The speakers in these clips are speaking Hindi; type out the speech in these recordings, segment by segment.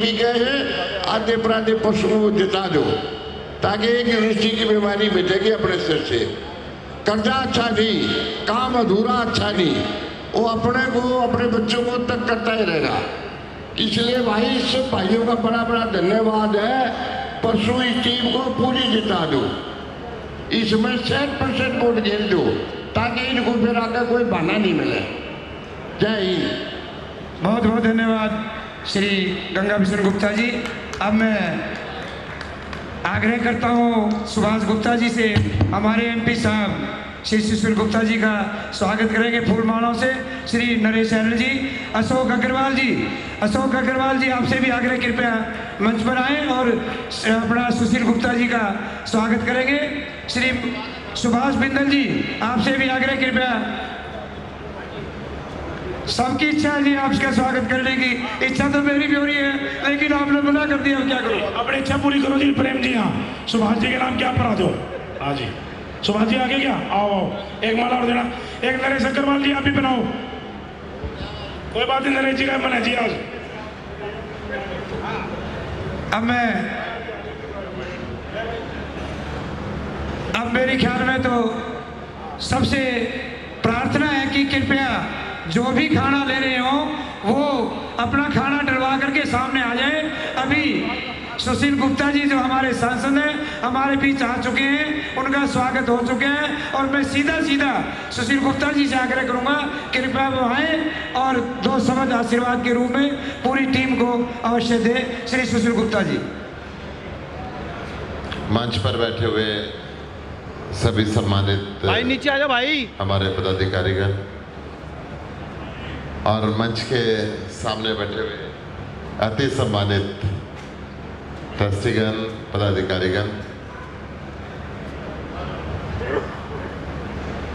गए हैं, आधे पराधे पशुओं को जिता दो ताकि एक ऋषि की बीमारी मिटेगी अपने सिर से। कर्जा अच्छा नहीं, काम अधूरा अच्छा नहीं, वो अपने को अपने बच्चों को तक करता ही रहेगा। इसलिए भाई सब भाइयों का बड़ा बड़ा धन्यवाद है। परसों इस टीम को पूरी जिता दो, इसमें 100% वोट गिर दो ताकि इनको फिर आगे कोई बहाना नहीं मिले। जय हिंद। बहुत बहुत धन्यवाद श्री गंगा भूषण गुप्ता जी। अब मैं आग्रह करता हूँ सुभाष गुप्ता जी से, हमारे एमपी साहब श्री सुशील गुप्ता जी का स्वागत करेंगे फूलमालाओं से। श्री नरेश सैनी जी, अशोक अग्रवाल जी आपसे भी आग्रह कृपया मंच पर आएँ और अपना सुशील गुप्ता जी का स्वागत करेंगे। श्री सुभाष बिंदल जी आपसे भी आग्रह कृपया। सबकी इच्छा है जी आपका स्वागत करने की, इच्छा तो मेरी भी हो रही है लेकिन आपने मना कर दिया, क्या करो। अपनी इच्छा पूरी करो जी। प्रेम जी हाँ, सुभाष जी के नाम क्या पढ़ा दो। हाँ जी सुभाष जी आगे क्या, आओ आओ एक माला और देना। एक नरेश अग्रवाल जी आप भी बनाओ, कोई बात नहीं, नरेश जी का मन है जी आज। अब मेरे ख्याल में तो सबसे प्रार्थना है कि कृपया जो भी खाना ले रहे हो वो अपना खाना डलवा करके सामने आ जाए। अभी सुशील गुप्ता जी जो हमारे सांसद हैं हमारे बीच आ चुके हैं, उनका स्वागत हो चुके हैं और मैं सीधा सुशील गुप्ता जी से आग्रह करूंगा कृपया वो आए और दो शब्द आशीर्वाद के रूप में पूरी टीम को अवश्य दे। श्री सुशील गुप्ता जी। मंच पर बैठे हुए सभी सम्मानित भाई नीचे आ जाओ भाई, हमारे पदाधिकारीगण और मंच के सामने बैठे हुए अति सम्मानित ट्रस्टीगण, पदाधिकारीगण,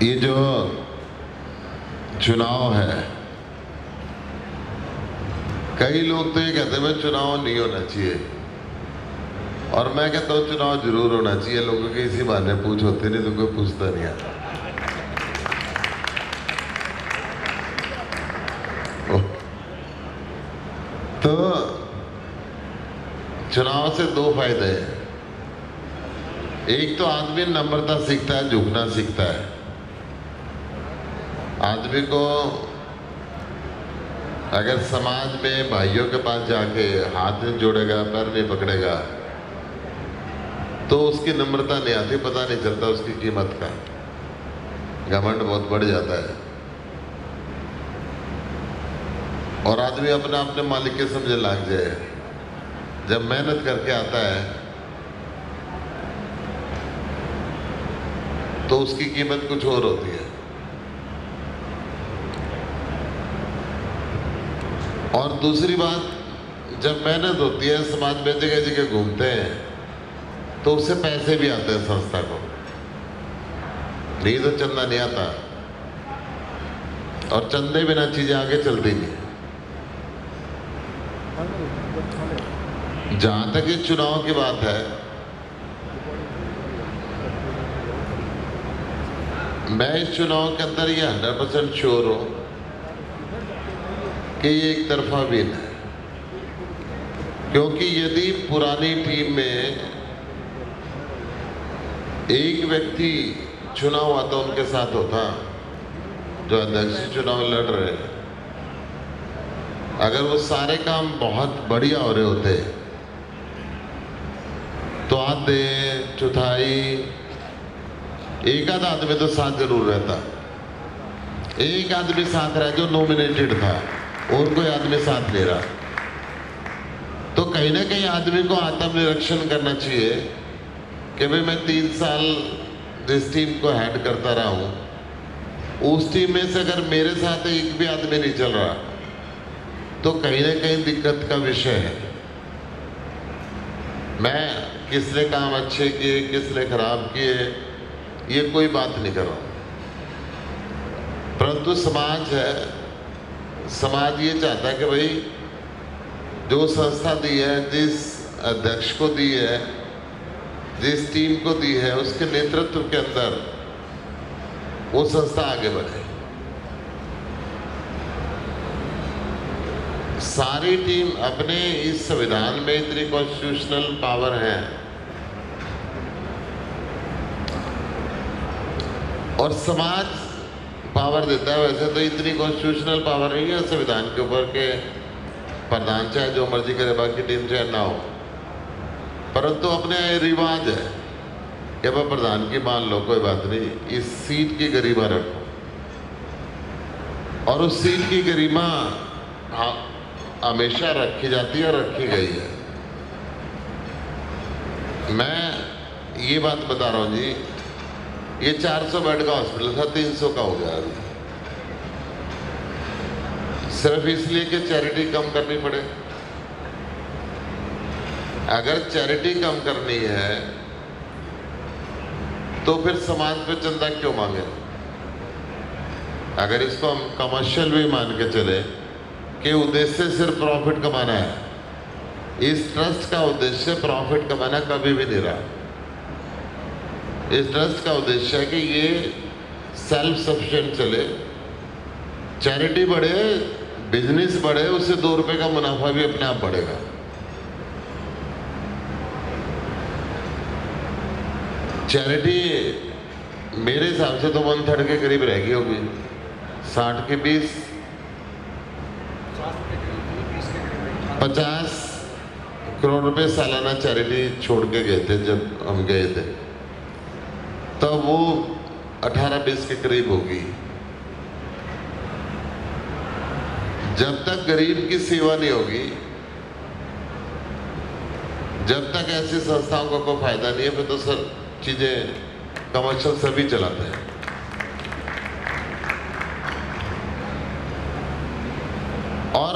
ये जो चुनाव है, कई लोग तो ये कहते हैं चुनाव नहीं होना चाहिए और मैं कहता हूँ चुनाव जरूर होना चाहिए। लोगों के इसी बहाने पूछ होते नहीं तो कोई पूछता नहीं आता। तो चुनाव से दो फायदे हैं। एक तो आदमी नम्रता सीखता है, झुकना सीखता है। आदमी को अगर समाज में भाइयों के पास जाके हाथ नहीं जोड़ेगा, पैर नहीं पकड़ेगा तो उसकी नम्रता नहीं आती, पता नहीं चलता उसकी कीमत का। घमंड बहुत बढ़ जाता है और आदमी अपने मालिक के समझे लग जाए। जब मेहनत करके आता है तो उसकी कीमत कुछ और होती है। और दूसरी बात, जब मेहनत होती है, समाज में जगह जगह घूमते हैं तो उससे पैसे भी आते हैं संस्था को, नहीं तो चंदा नहीं आता और चंदे बिना चीजें आगे चलती नहीं। जहां तक इस चुनाव की बात है, मैं इस चुनाव के अंदर ये 100% श्योर हूं कि ये एक तरफा विन है। क्योंकि यदि पुरानी टीम में एक व्यक्ति चुना हुआ तो उनके साथ होता, जो अध्यक्ष चुनाव लड़ रहे हैं, अगर वो सारे काम बहुत बढ़िया हो रहे होते तो आधे चौथाई एक आधा आदमी तो साथ जरूर रहता। एक आदमी साथ रहा जो नॉमिनेटेड था और कोई आदमी साथ ले रहा, तो कहीं ना कहीं आदमी को आत्मनिरीक्षण करना चाहिए कि भाई मैं 3 साल जिस टीम को हेड करता रहा हूं, उस टीम में से अगर मेरे साथ एक भी आदमी नहीं चल रहा तो कहीं ना कहीं दिक्कत का विषय है। मैं किसने काम अच्छे किए, किसने खराब किए, ये कोई बात नहीं कर रहा, परंतु समाज है, समाज ये चाहता है कि भाई जो संस्था दी है, जिस अध्यक्ष को दी है, जिस टीम को दी है, उसके नेतृत्व के अंदर वो संस्था आगे बढ़े। सारी टीम अपने इस संविधान में इतनी कॉन्स्टिट्यूशनल पावर है और समाज पावर देता है। वैसे तो इतनी कॉन्स्टिट्यूशनल पावर नहीं है संविधान के ऊपर के प्रधान चाहे जो मर्जी करे, बाकी टीम चाहे ना हो, परंतु अपने रिवाज है कि वह प्रधान की मान लो, कोई बात नहीं, इस सीट की गरिमा रखो और उस सीट की गरिमा हमेशा रखी जाती है और रखी गई है। मैं ये बात बता रहा हूँ जी, ये 400 बेड का हॉस्पिटल था, 300 का हो गया अभी, सिर्फ इसलिए कि चैरिटी कम करनी पड़े। अगर चैरिटी कम करनी है तो फिर समाज पे चंदा क्यों मांगे? अगर इसको हम कमर्शियल भी मान के चले कि उद्देश्य सिर्फ प्रॉफिट कमाना है, इस ट्रस्ट का उद्देश्य प्रॉफिट कमाना कभी भी नहीं रहा। इस ट्रस्ट का उद्देश्य है कि ये सेल्फ सफिशिएंट चले, चैरिटी बढ़े, बिजनेस बढ़े, उससे 2 रुपए का मुनाफा भी अपने आप बढ़ेगा। चैरिटी मेरे हिसाब से तो 1/3 के करीब रह गई होगी, 60 के 20, 50 करोड़ रुपए सालाना चैरिटी छोड़ के गए थे जब हम गए थे, तब वो 18-20 के करीब होगी। जब तक गरीब की सेवा नहीं होगी, जब तक ऐसी संस्थाओं को कोई फायदा नहीं है, फिर तो सर चीजें कमर्शियल सभी चलाते हैं। और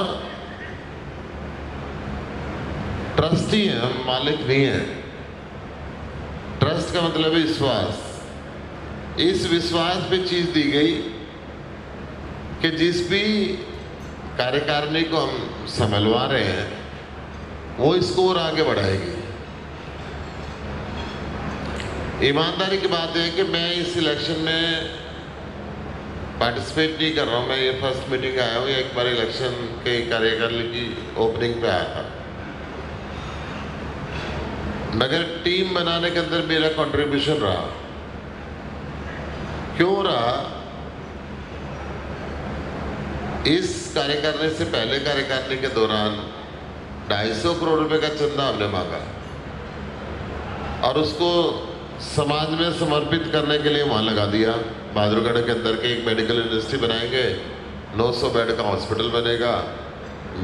ट्रस्टी है, हम मालिक नहीं है। ट्रस्ट का मतलब है विश्वास। इस विश्वास पे चीज दी गई कि जिस भी कार्यकारिणी को हम संभलवा रहे हैं वो इसको और आगे बढ़ाएगी। ईमानदारी की बात है कि मैं इस इलेक्शन में पार्टिसिपेट नहीं कर रहा हूँ। मैं ये फर्स्ट मीटिंग आया हूँ, एक बार इलेक्शन के कार्यकारिणी की ओपनिंग पे आया था, मगर टीम बनाने के अंदर मेरा कंट्रीब्यूशन रहा। क्यों रहा? इस कार्यकारिणी से पहले कार्यकारिणी के दौरान 250 करोड़ रुपए का चंदा हमने मांगा और उसको समाज में समर्पित करने के लिए वहाँ लगा दिया। बहादुरगढ़ के अंदर के एक मेडिकल यूनिवर्सिटी बनाएंगे, 900 बेड का हॉस्पिटल बनेगा,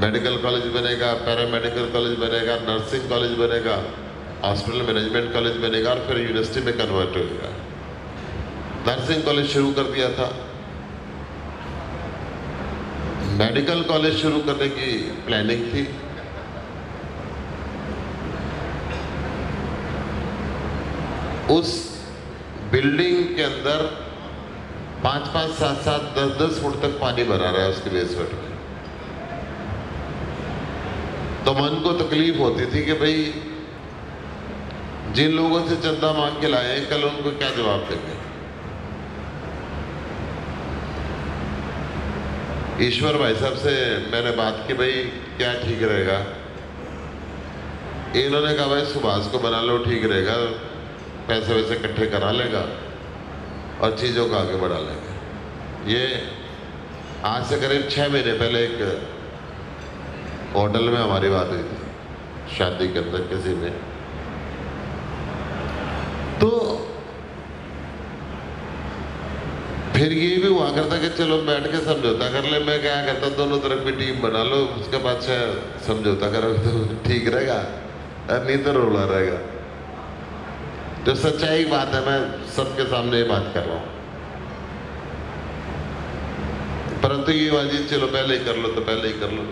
मेडिकल कॉलेज बनेगा, पैरामेडिकल कॉलेज बनेगा, नर्सिंग कॉलेज बनेगा, हॉस्पिटल मैनेजमेंट कॉलेज बनेगा और फिर यूनिवर्सिटी में कन्वर्ट होगा। नर्सिंग कॉलेज शुरू कर दिया था, मेडिकल कॉलेज शुरू करने की प्लानिंग थी। उस बिल्डिंग के अंदर 5-5, 7-7, 10-10 फुट तक पानी भरा रहा है उसके बेसमेंट में। तो मन को तकलीफ होती थी कि भाई जिन लोगों से चंदा मांग के लाए हैं, कल उनको क्या जवाब देंगे। ईश्वर भाई साहब से मैंने बात की, भाई क्या ठीक रहेगा। इन्होंने कहा भाई सुभाष को बना लो, ठीक रहेगा, पैसे वैसे इकट्ठे करा लेगा और चीज़ों को आगे बढ़ा लेंगे। ये आज से करीब 6 महीने पहले एक होटल में हमारी बात हुई थी, शादी के अंदर किसी में। तो फिर ये भी हुआ करता कि चलो बैठ के समझौता कर ले। मैं क्या करता, दोनों तरफ की टीम बना लो, उसके बाद से समझौता करोगे तो ठीक रहेगा, नहीं तो रोला रहेगा। जो सच्चाई बात है, मैं सबके सामने ये बात कर रहा हूँ। परंतु ये बाजी चलो पहले ही कर लो तो पहले ही कर लो।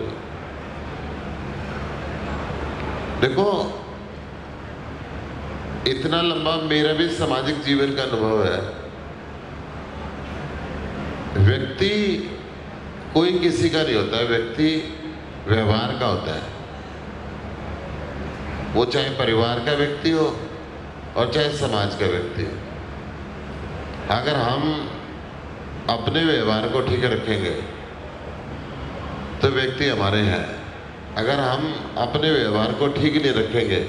देखो इतना लंबा मेरा भी सामाजिक जीवन का अनुभव है। व्यक्ति कोई किसी का नहीं होता है, व्यक्ति व्यवहार का होता है। वो चाहे परिवार का व्यक्ति हो और चाहे समाज का व्यक्ति हो। अगर हम अपने व्यवहार को ठीक रखेंगे तो व्यक्ति हमारे हैं। अगर हम अपने व्यवहार को ठीक नहीं रखेंगे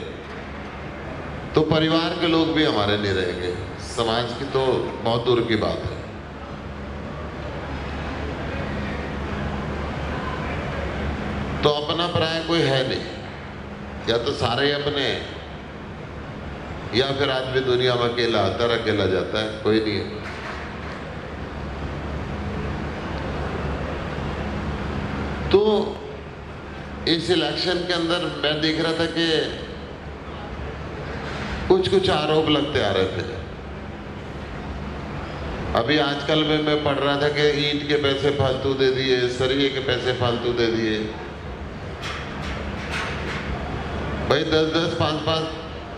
तो परिवार के लोग भी हमारे नहीं रहेंगे, समाज की तो बहुत दूर की बात है। तो अपना पराया कोई है नहीं, या तो सारे अपने, या फिर आदमी दुनिया में अकेला आता है, अकेला जाता है, कोई नहीं है। तो इस इलेक्शन के अंदर मैं देख रहा था कि कुछ कुछ आरोप लगते आ रहे थे। अभी आजकल में मैं पढ़ रहा था कि ईंट के पैसे फालतू दे दिए, सरिये के पैसे फालतू दे दिए। भाई 10-10, 5-5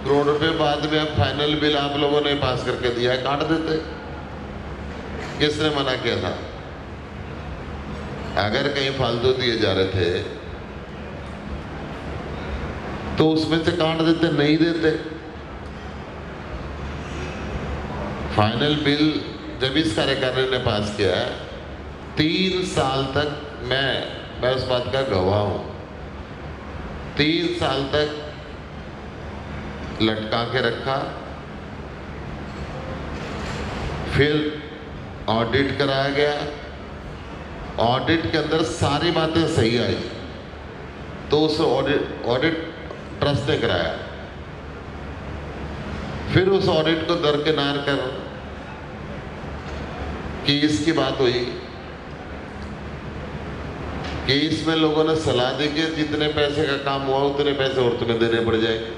करोड़ रुपए बाद में अब फाइनल बिल आप लोगों ने पास करके दिया है, काट देते। किसने मना किया था? अगर कहीं फालतू दिए जा रहे थे तो उसमें से काट देते, नहीं देते। फाइनल बिल जब इस कार्यकारिणी ने पास किया है, 3 साल तक मैं उस बात का गवाह हूं, 3 साल तक लटका के रखा, फिर ऑडिट कराया गया। ऑडिट के अंदर सारी बातें सही आई तो उस ऑडिट ट्रस्ट ने कराया। फिर उस ऑडिट को दरकिनार कर केस की बात हुई। केस में लोगों ने सलाह दी कि जितने पैसे का काम हुआ उतने पैसे और तुम्हें देने पड़ जाएंगे।